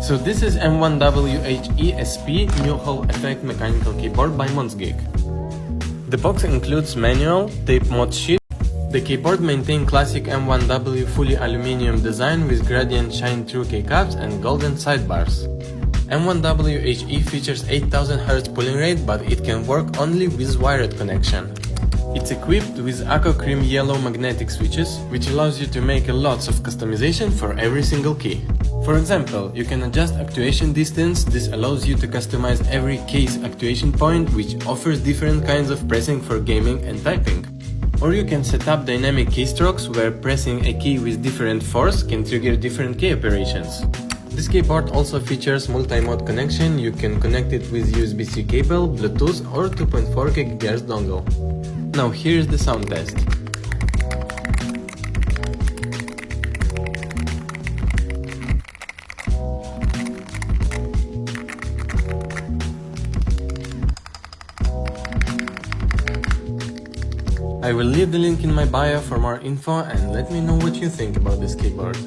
So this is M1W HE-SP new Hall effect mechanical keyboard by MonsGeek. The box includes manual, tape mod sheet. The keyboard maintains classic M1W fully aluminum design with gradient shine-through keycaps and golden sidebars. M1W HE features 8000 Hz pulling rate, but it can work only with wired connection. It's equipped with aqua cream yellow magnetic switches, which allows you to make lots of customization for every single key. For example, you can adjust actuation distance. This allows you to customize every key's actuation point, which offers different kinds of pressing for gaming and typing. Or you can set up dynamic keystrokes, where pressing a key with different force can trigger different key operations. This keyboard also features multi-mode connection. You can connect it with USB-C cable, Bluetooth or 2.4 GHz dongle. Now here's the sound test. I will leave the link in my bio for more info, and let me know what you think about this keyboard.